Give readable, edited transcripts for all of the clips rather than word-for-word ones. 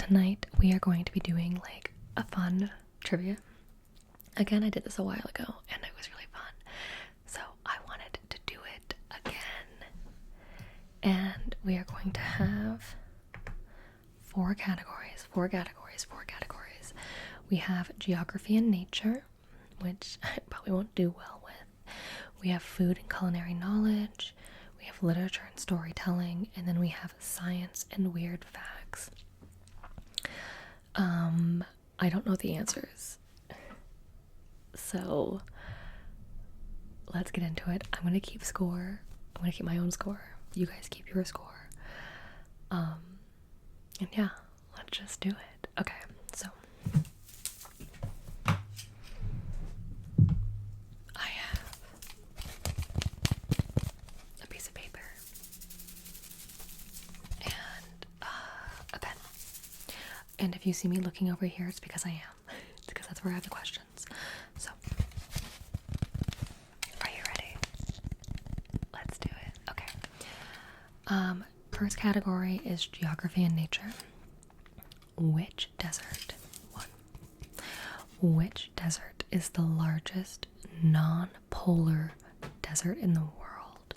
tonight we are going to be doing like a fun trivia. Again, I did this a while ago and it was really fun, so I wanted to do it again. And we are going to have four categories. We have geography and nature, which I probably won't do well with. We have food and culinary knowledge. We have literature and storytelling, and then we have science and weird facts. I don't know the answers, so let's get into it. I'm gonna keep score. I'm gonna keep my own score. You guys keep your score. And yeah, let's just do it. Okay, so I have a piece of paper and a pen. And if you see me looking over here, it's because I am. It's because that's where I have the questions. So, are you ready? Let's do it. Okay. First category is geography and nature. Which desert is the largest non-polar desert in the world?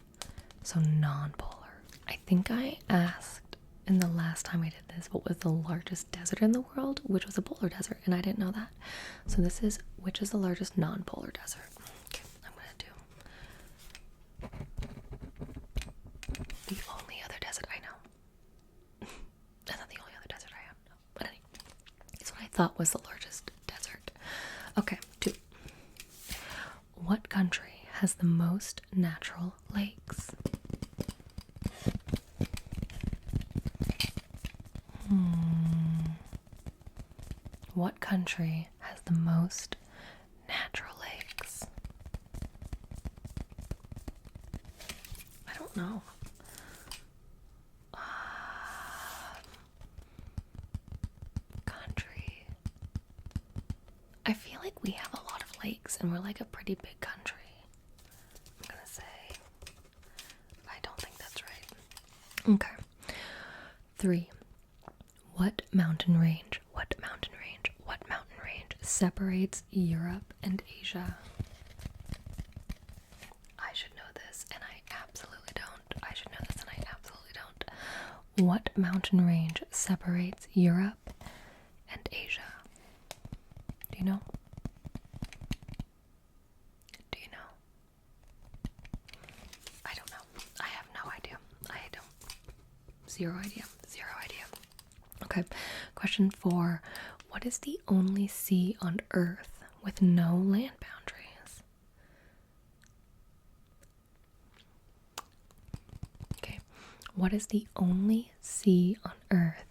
So non-polar. I think I asked in the last time I did this what was the largest desert in the world, which was a polar desert, and I didn't know that. So this is which is the largest non-polar desert. Okay, I'm gonna do the only other desert I know. That's not the only other desert I know, but anyway, it's what I thought was the largest desert. Okay, 2. What country has the most natural lakes? What country has the most natural lakes? I don't know. Country. I feel like we have a lot of lakes and we're like a pretty big country. I'm gonna say. I don't think that's right. Okay. 3. What mountain range separates Europe and Asia? I should know this and I absolutely don't. I should know this and I absolutely don't. What mountain range separates Europe and Asia? Do you know? Do you know? I don't know. I have no idea. I don't. Zero idea. Okay. Question 4. What is the only sea on Earth with no land boundaries? Okay. What is the only sea on Earth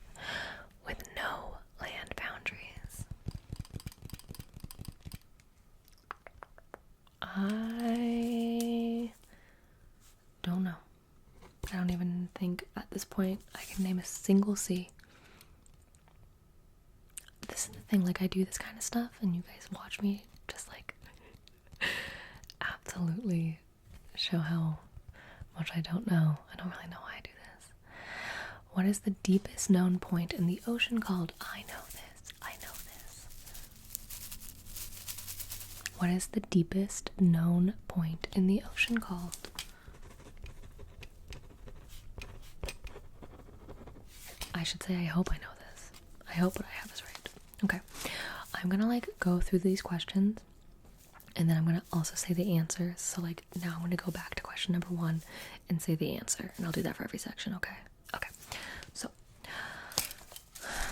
with no land boundaries? I don't know. I don't even think at this point I can name a single sea. This is the thing, like I do this kind of stuff and you guys watch me just like absolutely show how much I don't know. I don't really know why I do this. What is the deepest known point in the ocean called? I know this. What is the deepest known point in the ocean called? I should say I hope I know this. I hope what I have is right. Okay, I'm gonna like go through these questions and then I'm gonna also say the answers. So like now I'm gonna go back to question number 1 and say the answer, and I'll do that for every section. Okay, so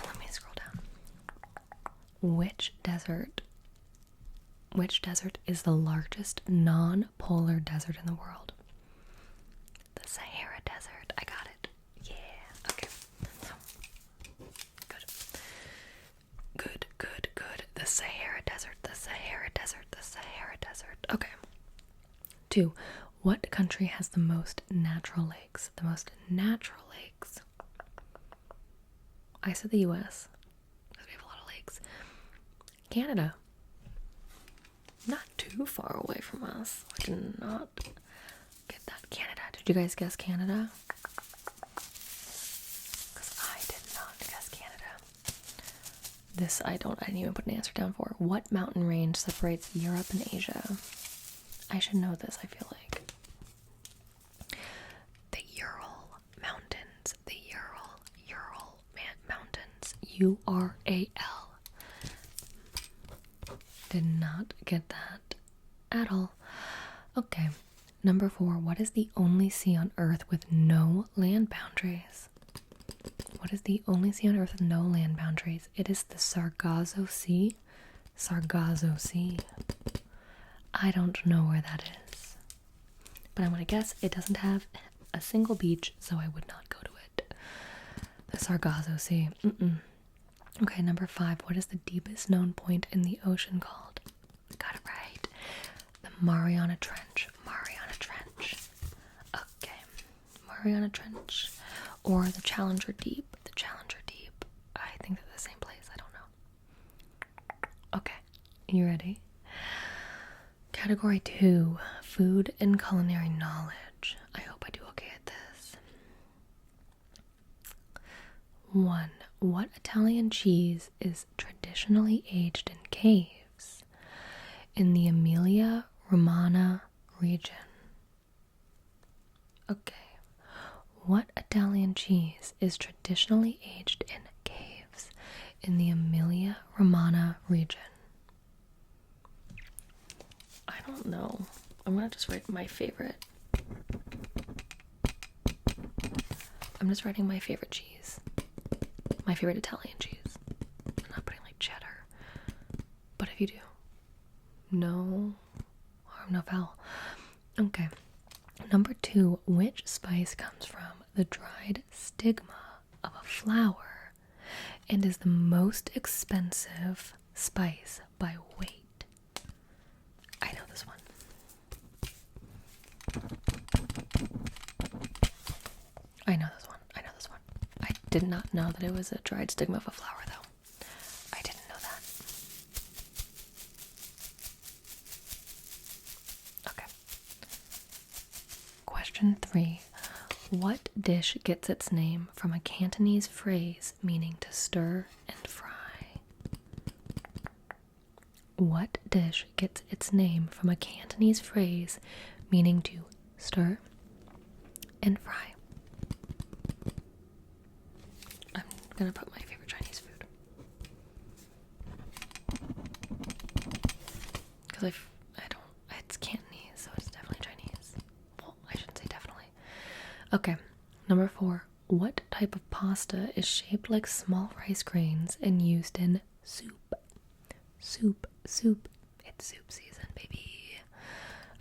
let me scroll down. Which desert is the largest non-polar desert in the world? The Sahara Desert. I got it. Yeah. Okay. Good. The Sahara Desert. Okay. 2. What country has the most natural lakes? I said the US, because we have a lot of lakes. Canada. Not too far away from us. I did not get that. Canada. Did you guys guess Canada? Because I did not guess Canada. This I didn't even put an answer down for. What mountain range separates Europe and Asia? I should know this, I feel like. The Ural Mountains. The Ural Mountains. U-R-A-L. Did not get that at all. Okay. Number 4. What is the only sea on Earth with no land boundaries? What is the only sea on Earth with no land boundaries? It is the Sargasso Sea. Sargasso Sea. I don't know where that is. But I'm going to guess it doesn't have a single beach, so I would not go to it. The Sargasso Sea. Okay, number 5. What is the deepest known point in the ocean called? Got it right. The Mariana Trench. Mariana Trench. Okay. Mariana Trench. Or the Challenger Deep. The Challenger Deep. I think they're the same place. I don't know. Okay. You ready? Category 2. Food and culinary knowledge. I hope I do okay at this. 1. What Italian cheese is traditionally aged in caves? In the Emilia-Romagna region. Okay. What Italian cheese is traditionally aged in caves in the Emilia-Romagna region? I don't know. I'm gonna just write my favorite. I'm just writing my favorite cheese. My favorite Italian cheese. I'm not putting like cheddar. But if you do, no harm, no foul. Okay. Number 2, which spice comes from the dried stigma of a flower and is the most expensive spice by weight? I know this one. I know this one. I did not know that it was a dried stigma of a flower, though. I didn't know that. Okay. Question 3. What dish gets its name from a Cantonese phrase meaning to stir and fry? What dish gets its name from a Cantonese phrase meaning to stir and fry? I'm gonna put my favorite Chinese food. Because it's Cantonese, so it's definitely Chinese. Well, I shouldn't say definitely. Okay, number 4. What type of pasta is shaped like small rice grains and used in soup? Soup. It's soup season, baby.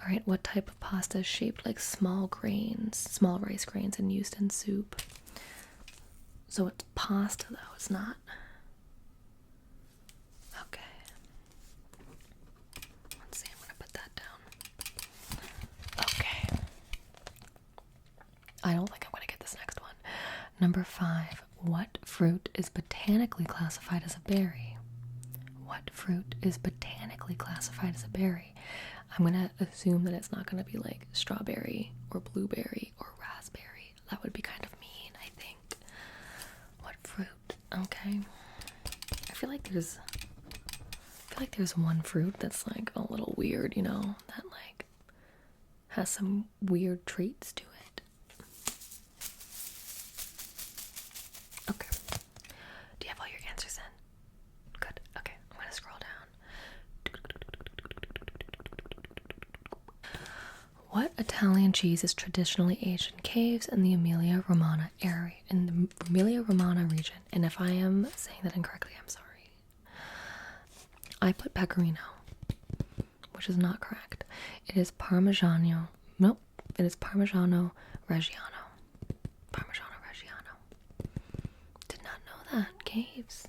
Alright, what type of pasta is shaped like small rice grains and used in soup? So it's pasta, though, it's not. Okay. Let's see, I'm gonna put that down. Okay. I don't think I'm gonna get this next one. Number 5. What fruit is botanically classified as a berry? What fruit is botanically classified as a berry? I'm gonna assume that it's not gonna be like strawberry or blueberry or raspberry. That would be kind of mean, I think. What fruit? Okay. I feel like there's one fruit that's like a little weird, that like has some weird traits to it. Okay. Do you have all your answers in? Good. Okay, I'm gonna scroll down. What Italian cheese is traditionally aged in caves in the Emilia-Romagna area, in the Emilia-Romagna region? And if I am saying that incorrectly, I'm sorry. I put pecorino, which is not correct. It is Parmigiano. Nope. It is Parmigiano Reggiano. Parmigiano Reggiano. Did not know that. Caves.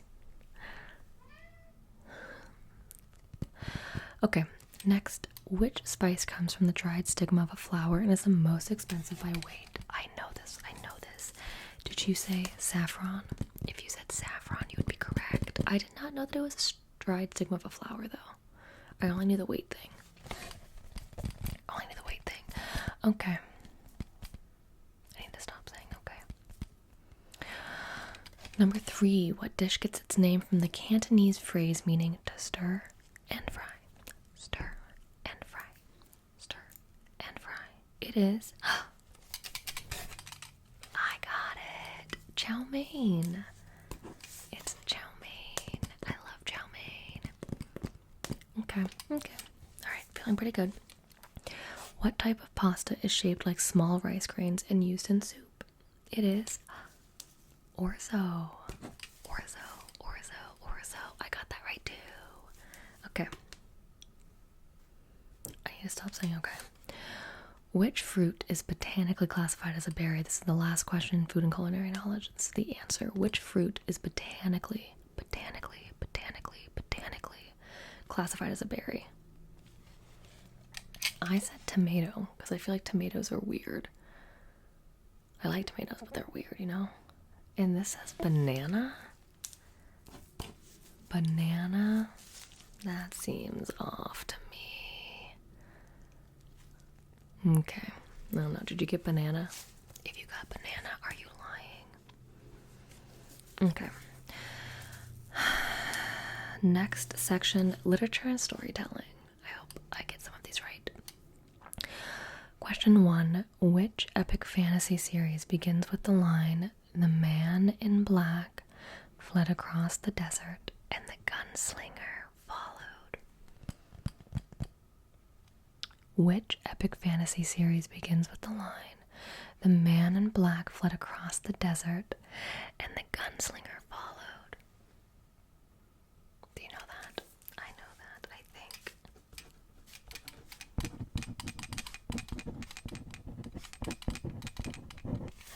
Okay, next. Which spice comes from the dried stigma of a flower and is the most expensive by weight? I know this. Did you say saffron? If you said saffron, you would be correct. I did not know that it was a dried stigma of a flower, though. I only knew the weight thing. Okay. I need to stop saying okay. Number 3, what dish gets its name from the Cantonese phrase meaning to stir and fry? Stir and fry. Stir and fry. It is. I got it. Chow mein. It's chow mein. I love chow mein. Okay. Alright, feeling pretty good. What type of pasta is shaped like small rice grains and used in soup? It is orzo. I got that right too. Okay. I need to stop saying okay. Which fruit is botanically classified as a berry? This is the last question in food and culinary knowledge. This is the answer. Which fruit is botanically classified as a berry? I said tomato because I feel like tomatoes are weird. I like tomatoes, but they're weird, you know? And this says banana? Banana? That seems off to me. Okay. I don't know. Did you get banana? If you got banana, are you lying? Okay. Next section, literature and storytelling. I hope I get some of these right. Question 1. Which epic fantasy series begins with the line, "The man in black fled across the desert and the gunslinger followed"? Which epic fantasy series begins with the line, "The man in black fled across the desert and the gunslinger followed"? Do you know that? I know that, I think.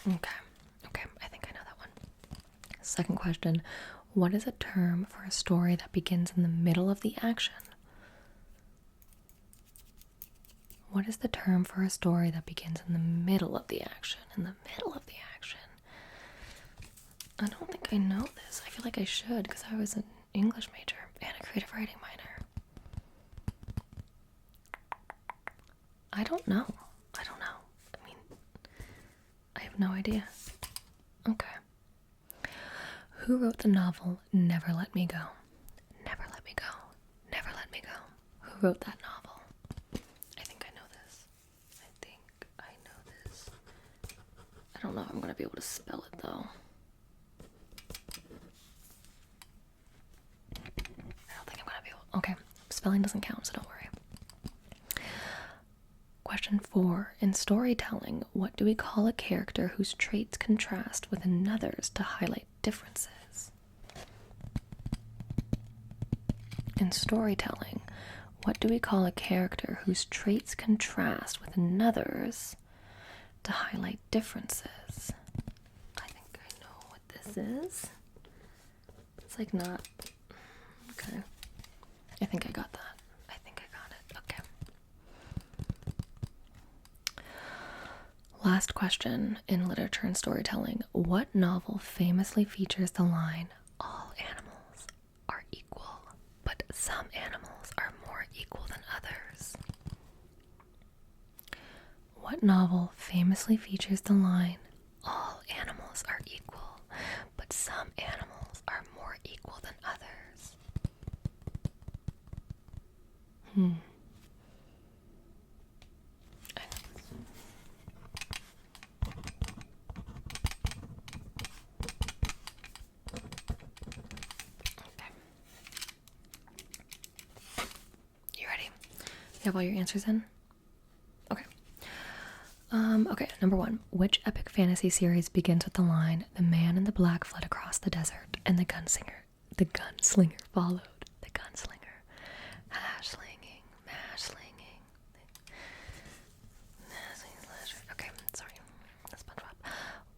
Okay, I think I know that one. Second question. What is a term for a story that begins in the middle of the action? What is the term for a story that begins in the middle of the action? In the middle of the action. I don't think I know this. I feel like I should because I was an English major and a creative writing minor. I don't know. I mean, I have no idea. Okay. Who wrote the novel Never Let Me Go? Never Let Me Go. Never Let Me Go. Who wrote that novel? I think I know this. I don't know if I'm going to be able to spell it though. I don't think I'm going to be able. Okay. Spelling doesn't count, so don't worry. Question 4. In storytelling, what do we call a character whose traits contrast with another's to highlight differences? In storytelling, what do we call a character whose traits contrast with another's to highlight differences? I think I know what this is. It's like not. Okay. I think I got that. Okay. Last question in literature and storytelling. What novel famously features the line, "All animals are equal, but some animals are more equal than others"? What novel famously features the line, "All animals are equal, but some animals are more equal than others"? You have all your answers in? Okay. Okay, number 1. Which epic fantasy series begins with the line, "The man in the black fled across the desert and the gunslinger followed"? The gunslinger. Mash slinging. Okay, sorry. SpongeBob.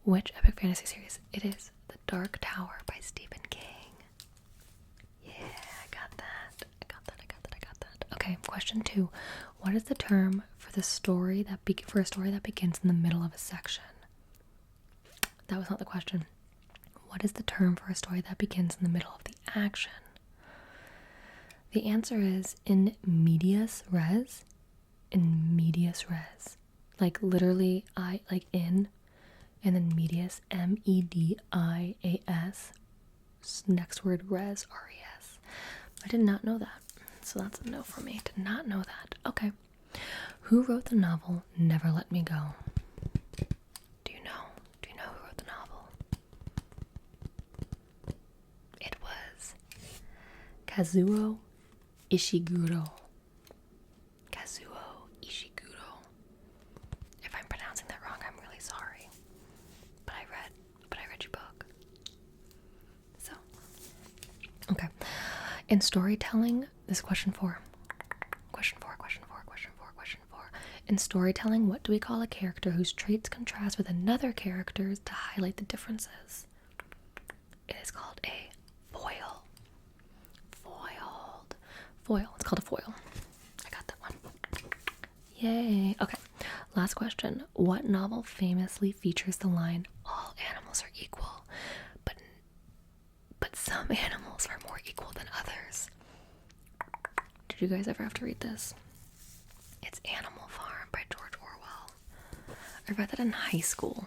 Which epic fantasy series? It is The Dark Tower by Stephen King. Yeah, I got that. Okay, question 2. What is the term for a story that begins in the middle of a section? That was not the question. What is the term for a story that begins in the middle of the action? The answer is in medias res. In medias res. Like literally, in and then medias, medias. Next word, res, res. I did not know that, so that's a no for me. Did not know that. Okay. Who wrote the novel Never Let Me Go? Do you know? Do you know who wrote the novel? It was Kazuo Ishiguro. Kazuo Ishiguro. If I'm pronouncing that wrong, I'm really sorry. But I read your book. So, okay. In storytelling, this is question 4. Question 4. In storytelling, what do we call a character whose traits contrast with another character's to highlight the differences? It is called a foil. Foil. It's called a foil. I got that one. Yay. Okay. Last question. What novel famously features the line, all animals are equal, but some animals are more equal than others? Did you guys ever have to read this? It's Animal Farm by George Orwell. I read that in high school.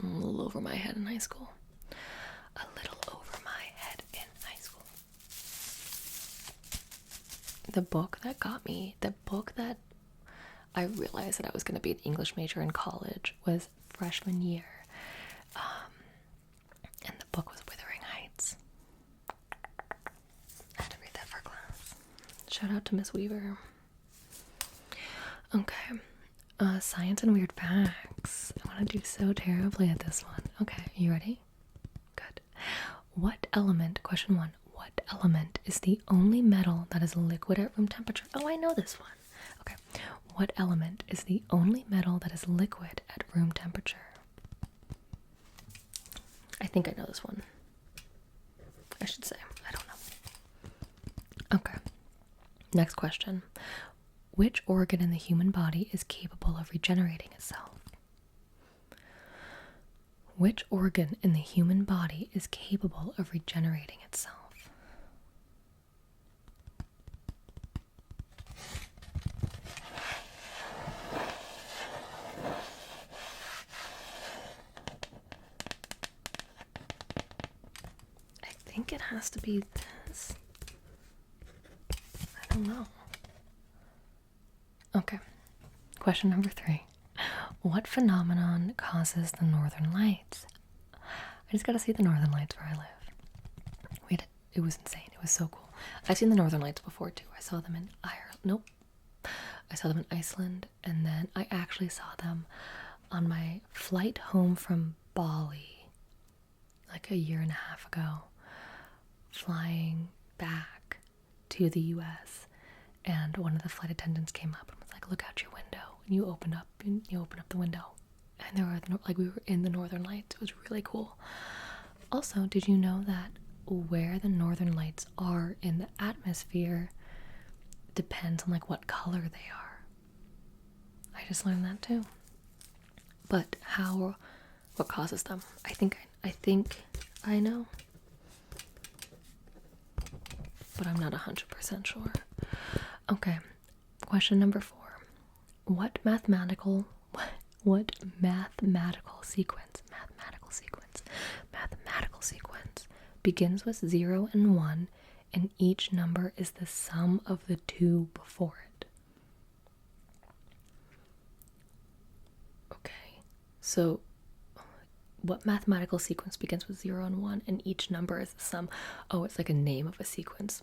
A little over my head in high school. The book that got me, the book that I realized that I was going to be an English major in college was freshman year. And the book was Wuthering Heights. I had to read that for class. Shout out to Miss Weaver. Okay. Science and weird facts. I want to do so terribly at this one. Okay, you ready? Good. What element, question 1, what element is the only metal that is liquid at room temperature? Oh, I know this one. Okay. What element is the only metal that is liquid at room temperature? I think I know this one. I should say. I don't know. Okay. Next question. Which organ in the human body is capable of regenerating itself? Which organ in the human body is capable of regenerating itself? I think it has to be this. I don't know. Okay. Question number 3. What phenomenon causes the northern lights? I just gotta see the northern lights where I live. It was insane. It was so cool. I've seen the northern lights before too. I saw them in Ireland. Nope. I saw them in Iceland, and then I actually saw them on my flight home from Bali like a year and a half ago, flying back to the US, and one of the flight attendants came up and was like, look out your window, and you open up the window, and there were we were in the northern lights. It was really cool. Also, did you know that where the northern lights are in the atmosphere depends on what color they are? I just learned that too. But what causes them? I think I know, but I'm not 100% sure. Okay, question number 4. What mathematical sequence begins with 0 and 1, and each number is the sum of the 2 before it? Okay, so what mathematical sequence begins with 0 and 1, and each number is the sum? Oh, it's like a name of a sequence.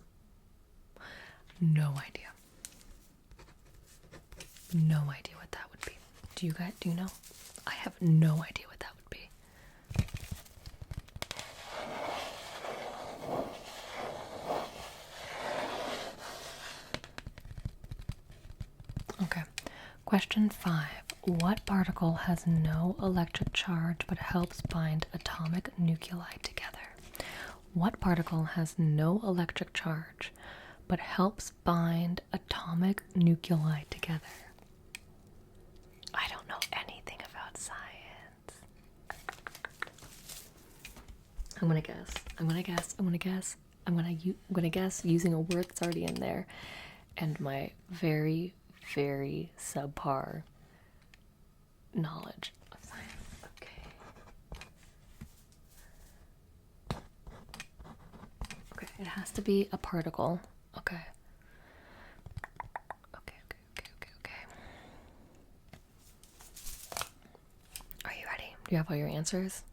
No idea. No idea what that would be. Do you know? I have no idea what that would be. Okay. Question 5. What particle has no electric charge but helps bind atomic nuclei together? What particle has no electric charge but helps bind atomic nuclei together? I don't know anything about science. I'm gonna guess using a word that's already in there, and my very, very subpar knowledge of It has to be a particle. Okay. Okay. Are you ready? Do you have all your answers?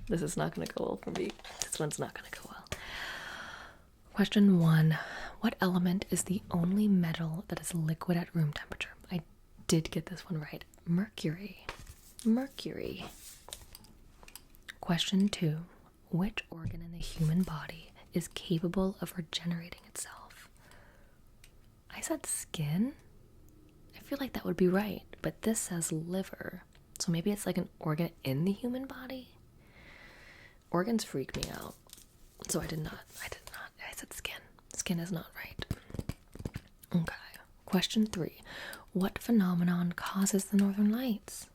This is not going to go well for me. This one's not going to go well. Question 1. What element is the only metal that is liquid at room temperature? I did get this one right. Mercury. Mercury. Question 2. Which organ in the human body is capable of regenerating itself? I said skin? I feel like that would be right, but this says liver. So maybe it's like an organ in the human body? Organs freak me out. So I did not. I said skin. Skin is not right. Okay. Question 3. What phenomenon causes the northern lights?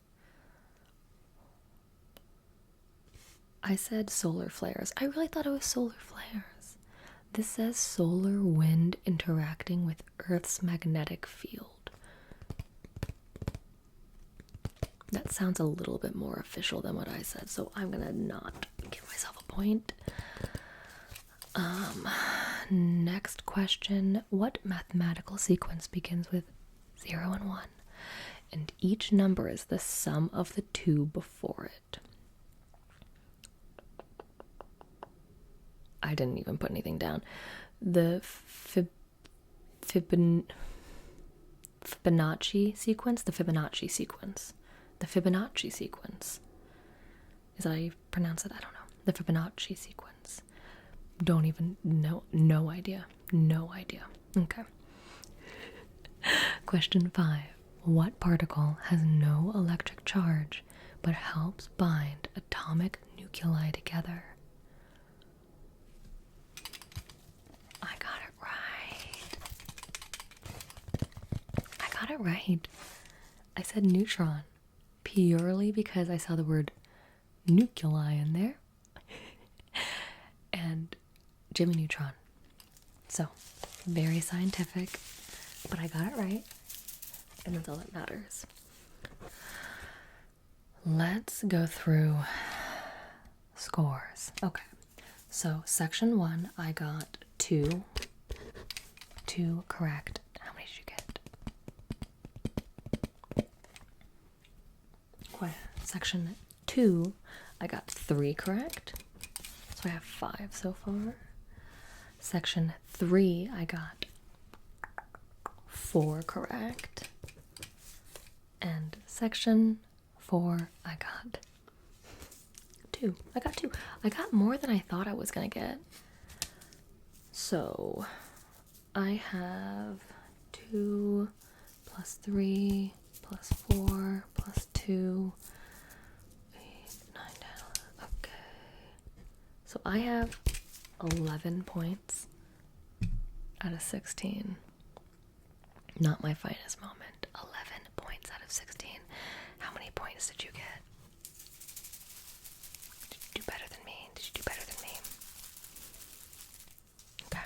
I said solar flares. I really thought it was solar flares. This says solar wind interacting with Earth's magnetic field. That sounds a little bit more official than what I said, so I'm gonna not give myself a point. Next question. What mathematical sequence begins with 0 and 1, and each number is the sum of the two before it? I didn't even put anything down. The Fibonacci sequence? The Fibonacci sequence. The Fibonacci sequence. Is that how you pronounce it? I don't know. The Fibonacci sequence. Don't even know. No idea. No idea. Okay. Question 5. What particle has no electric charge but helps bind atomic nuclei together? I got it right. I said neutron purely because I saw the word nuclei in there. And Jimmy Neutron. So, very scientific, but I got it right, and that's all that matters. Let's go through scores. Okay, so section 1, I got 2 correct. How many did you get? Section 2, I got 3 correct. So I have 5 so far. Section 3, I got 4 correct. And section 4, I got 2. I got more than I thought I was going to get. So I have 2 plus 3 plus 4 plus 2. 8, 9, 10. Okay. So I have 11 points out of 16. Not my finest moment. 11 points out of 16. How many points did you get? Did you do better than me? Okay.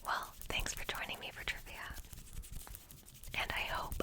Well, thanks for joining me for trivia. And I hope